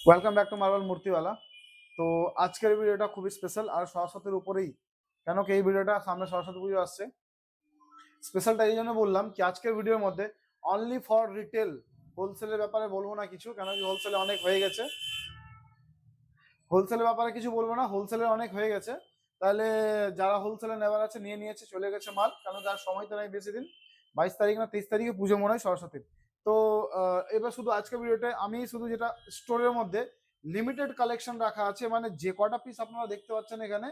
Welcome back to marble মূর্তিওয়ালা। তো আজকের ভিডিওটা খুবই স্পেশাল আর সরস্বতীর উপরেই, কেন কি এই ভিডিওটা সামনে সরস্বতী পুজো আসছে। স্পেশালটা এই জন্য বললাম কি আজকের ভিডিওর মধ্যে অনলি ফর রিটেল, হোলসেলের ব্যাপারে বলবো না কিছু, কেন কি হোলসেলে অনেক হয়ে গেছে। হোলসেলের ব্যাপারে কিছু বলবো না, হোলসেলের অনেক হয়ে গেছে। তাহলে যারা হোলসেলে নেওয়ার আছে নিয়ে নিয়েছে, চলে গেছে মাল, কারণ যার সময় তো নাই বেশি দিন। 22 তারিখ না 23 তারিখে পুজো মনে হয় সরস্বতীর। তো এবার শুধু আজকের ভিডিওটা আমি শুধু যেটা স্টোরের মধ্যে লিমিটেড কালেকশন রাখা আছে, মানে যে কটা পিস আপনারা দেখতে পাচ্ছেন এখানে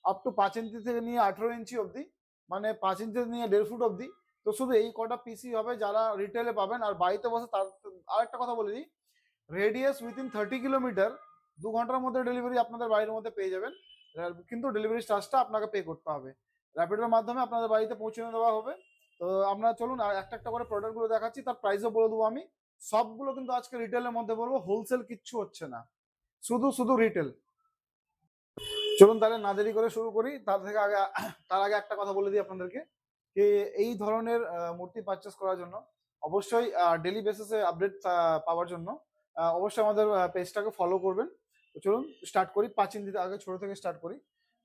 আপ টু 5 ইঞ্চি থেকে নিয়ে 18 ইঞ্চি অবধি, মানে 5 ইঞ্চি থেকে নিয়ে 1.5 ফুট অবধি। তো শুধু এই কটা পিসই হবে যারা রিটেলে পাবেন। আর বাড়িতে বসে তার আরেকটা কথা বলে দিই, রেডিয়াস উইথিন 30 কিলোমিটার 2 ঘন্টার মধ্যে ডেলিভারি আপনাদের বাড়ির মধ্যে পেয়ে যাবেন। কিন্তু ডেলিভারি চার্জটা আপনাকে পে করতে হবে। র্যাপিডোর মাধ্যমে আপনাদের বাড়িতে পৌঁছে দেওয়া হবে। তো আপনারা চলুন আর একটা একটা করে প্রোডাক্টগুলো দেখাচ্ছি, তার প্রাইসও বলে দেবো আমি। সবগুলো কিন্তু আজকে রিটেলের মধ্যে বলবো, হোলসেল কিচ্ছু হচ্ছে না, শুধু শুধু রিটেল। চলুন তাহলে না দেরি করে শুরু করি। তার আগে একটা কথা বলে দিই আপনাদেরকে, যে এই ধরনের মূর্তি পারচেস করার জন্য অবশ্যই ডেলি বেসিসে আপডেট পাওয়ার জন্য অবশ্যই আমাদের পেজটাকে ফলো করবেন। তো চলুন স্টার্ট করি, 5 ইঞ্চি আগে ছোট থেকে স্টার্ট করি।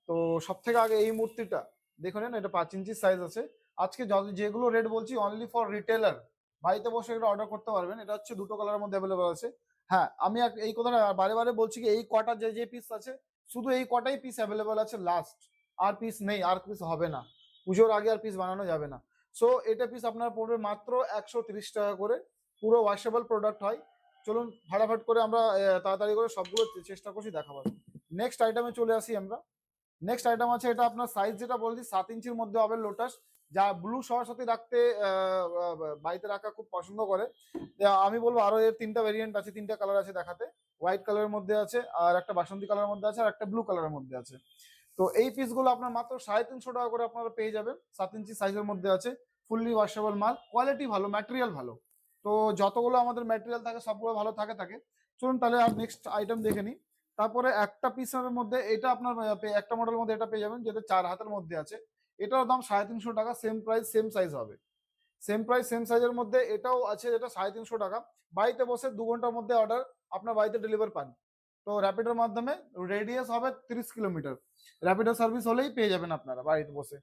তো সব থেকে আগে এই মূর্তিটা দেখে নেন, এটা 5 ইঞ্চি সাইজ আছে। আজকে যেগুলো রেট বলছি অনলি ফর রিটেলার, বাড়িতে বসে এটা অর্ডার করতে পারবেন। এটা হচ্ছে দুটো কালারের মধ্যে অ্যাভেলেবল আছে। হ্যাঁ, আমি এই কথাটা বারে বারে বলছি কি এই কটা যে পিস আছে, শুধু এই কটাই পিস অ্যাভেলেবল আছে লাস্ট। আর পিস নেই, আর পিস হবে না, পুজোর আগে আর পিস বানানো যাবে না। সো এটা পিস আপনার পড়বে মাত্র 130 টাকা করে, পুরো ওয়াশেবল প্রোডাক্ট হয়। চলুন ফাটাফাট করে আমরা তাড়াতাড়ি করে সবগুলো চেষ্টা করছি দেখাবার। নেক্সট আইটেমে চলে আসি আমরা। নেক্সট আইটেম আছে, এটা আপনার সাইজ যেটা বলছি 7 ইঞ্চির মধ্যে হবে লোটাস, যা ব্লু সরস্বতী রাখতে বাড়িতে রাখা খুব পছন্দ করে। আমি বলবো আরো এর 3টা ভেরিয়েন্ট আছে, 3টা কালার আছে দেখাতে। হোয়াইট কালারের মধ্যে আছে, আর একটা বাসন্তী কালারের মধ্যে আছে, আর একটা ব্লু কালারের মধ্যে আছে। তো এই পিসগুলো আপনার মাত্র 350 টাকা করে আপনারা পেয়ে যাবেন। 7 ইঞ্চি সাইজের মধ্যে আছে, ফুললি ওয়াশেবল মাল, কোয়ালিটি ভালো, ম্যাটেরিয়াল ভালো। তো যতগুলো আমাদের ম্যাটেরিয়াল থাকে সবগুলো ভালো থাকে। চলুন তাহলে আর নেক্সট আইটেম দেখে নিই। তারপরে একটা পিসের মধ্যে এটা আপনার একটা মডেলের মধ্যে এটা পেয়ে যাবেন, যেটা 4 হাতের মধ্যে আছে। এটার দাম 350 টাকা, সেম প্রাইস সেম সাইজ হবে। সেম প্রাইস সেম সাইজের মধ্যে এটাও আছে, যেটা 350 টাকা। বাড়িতে বসে 2 ঘন্টার মধ্যে অর্ডার আপনার বাড়িতে ডেলিভার পান। তো র্যাপিডোর মাধ্যমে, রেডিয়াস হবে 30 কিলোমিটার, র্যাপিডো সার্ভিস হলেই পেয়ে যাবেন আপনারা বাড়িতে বসে।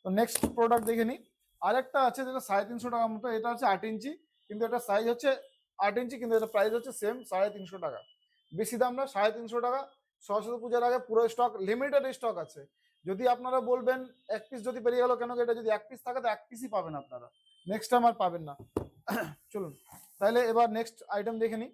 তো নেক্সট প্রোডাক্ট দেখে নিই। আরেকটা আছে যেটা 350 টাকার মতো, এটা হচ্ছে 8 ইঞ্চি, কিন্তু এটা সাইজ হচ্ছে 8 ইঞ্চি, কিন্তু এটা প্রাইস হচ্ছে সেম 350 টাকা। বেশি দাম না, 350 টাকা। সরস্বতী পূজার আগে পুরো স্টক, লিমিটেড স্টক আছে। যদি আপনারা বলবেন এক পিস যদি বেরিয়ে গেল, কেন এটা যদি এক পিস থাকে তো এক পিসই পাবেন আপনারা, নেক্সট টাইম আর পাবেন না। চলুন তাহলে এবার নেক্সট আইটেম দেখে নিই।